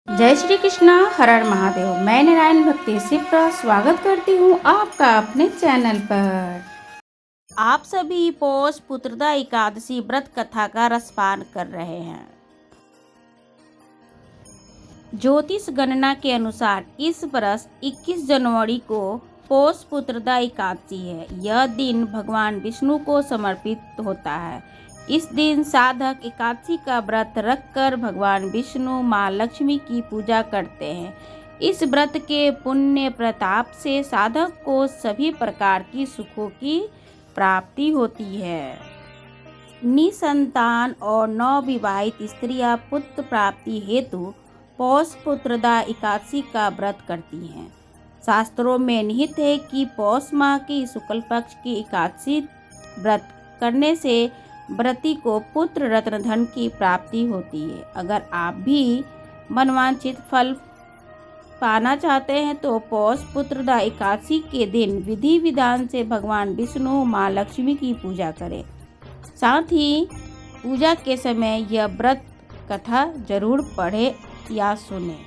जय श्री कृष्णा, हर हर महादेव। मैं नारायण भक्ति शिप्रा स्वागत करती हूँ आपका अपने चैनल पर। आप सभी पौष पुत्रदा एकादशी व्रत कथा का रसपान कर रहे हैं। ज्योतिष गणना के अनुसार इस वर्ष 21 जनवरी को पौष पुत्रदा एकादशी है। यह दिन भगवान विष्णु को समर्पित होता है। इस दिन साधक एकादशी का व्रत रखकर भगवान विष्णु माँ लक्ष्मी की पूजा करते हैं। इस व्रत के पुण्य प्रताप से साधक को सभी प्रकार की सुखों की प्राप्ति होती है। निसंतान और नवविवाहित स्त्रियां पुत्र प्राप्ति हेतु पौष पुत्रदा एकादशी का व्रत करती हैं। शास्त्रों में निहित है कि पौष माह की शुक्ल पक्ष की एकादशी व्रत करने से व्रती को पुत्र रत्न धन की प्राप्ति होती है। अगर आप भी मनवांछित फल पाना चाहते हैं तो पौष पुत्रदा एकादशी के दिन विधि विधान से भगवान विष्णु माँ लक्ष्मी की पूजा करें। साथ ही पूजा के समय यह व्रत कथा जरूर पढ़े या सुने।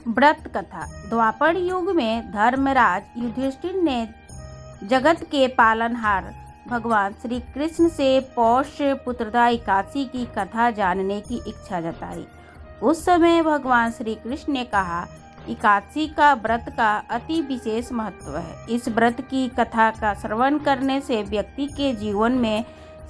व्रत कथा। द्वापर युग में धर्मराज युधिष्ठिर ने जगत के पालनहार भगवान श्री कृष्ण से पौष पुत्रदा एकादशी की कथा जानने की इच्छा जताई। उस समय भगवान श्री कृष्ण ने कहा, एकादशी का व्रत का अति विशेष महत्व है। इस व्रत की कथा का श्रवण करने से व्यक्ति के जीवन में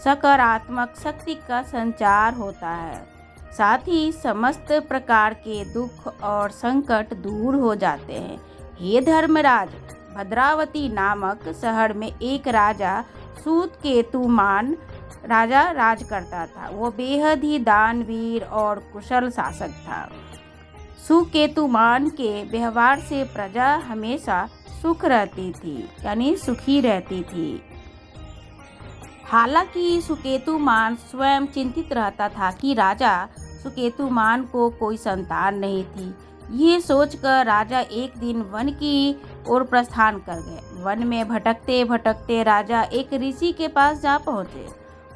सकारात्मक शक्ति का संचार होता है। साथ ही समस्त प्रकार के दुख और संकट दूर हो जाते हैं। हे धर्मराज, भद्रावती नामक शहर में एक राजा सूतकेतुमान राजा राज करता था। वो बेहद ही दानवीर और कुशल शासक था। सुकेतुमान के व्यवहार से प्रजा हमेशा सुख रहती थी, यानी सुखी रहती थी। हालांकि सुकेतुमान स्वयं चिंतित रहता था कि राजा सुकेतुमान को कोई संतान नहीं थी। ये सोचकर राजा एक दिन वन की ओर प्रस्थान कर गए। वन में भटकते भटकते राजा एक ऋषि के पास जा पहुँचे।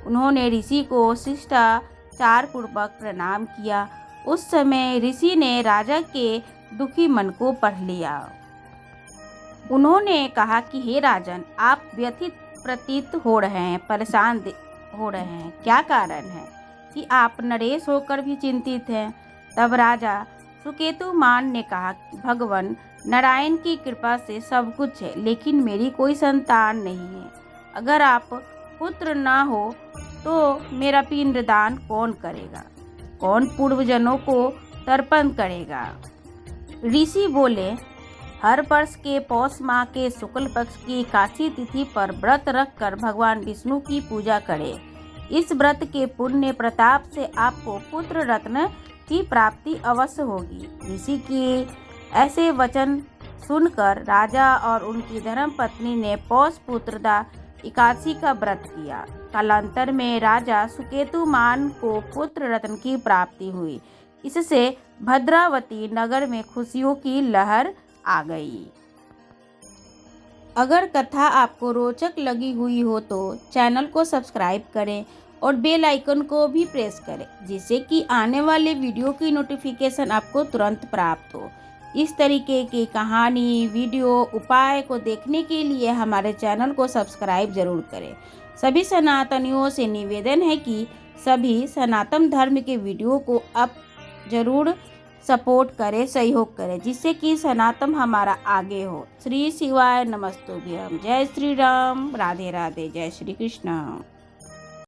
उन्होंने ऋषि को शिष्टाचार पूर्वक प्रणाम किया। उस समय ऋषि ने राजा के दुखी मन को पढ़ लिया। उन्होंने कहा कि हे राजन, आप व्यथित प्रतीत हो रहे हैं, परेशान हो रहे हैं। क्या कारण है कि आप नरेश होकर भी चिंतित हैं? तब राजा सुकेतुमान ने कहा, भगवान नारायण की कृपा से सब कुछ है, लेकिन मेरी कोई संतान नहीं है। अगर आप पुत्र न हो तो मेरा पिंडदान कौन करेगा? कौन पूर्वजनों को तर्पण करेगा? ऋषि बोले, हर वर्ष के पौष माह के शुक्ल पक्ष की एकादशी तिथि पर व्रत रखकर भगवान विष्णु की पूजा करें। इस व्रत के पुण्य प्रताप से आपको पुत्र रत्न की प्राप्ति अवश्य होगी। ऋषि की ऐसे वचन सुनकर राजा और उनकी धर्मपत्नी ने पौष पुत्रदा एकादशी का व्रत किया। कालांतर में राजा सुकेतुमान को पुत्र रत्न की प्राप्ति हुई। इससे भद्रावती नगर में खुशियों की लहर आ गई। अगर कथा आपको रोचक लगी हुई हो तो चैनल को सब्सक्राइब करें और बेल आइकन को भी प्रेस करें, जिससे कि आने वाले वीडियो की नोटिफिकेशन आपको तुरंत प्राप्त हो। इस तरीके की कहानी, वीडियो, उपाय को देखने के लिए हमारे चैनल को सब्सक्राइब जरूर करें। सभी सनातनियों से निवेदन है कि सभी सनातन धर्म के वीडियो को आप जरूर सपोर्ट करें, सहयोग करें, जिससे कि सनातन हमारा आगे हो। श्री शिवाय नमस्तुभ्यम। जय श्री राम। राधे राधे। जय श्री कृष्ण।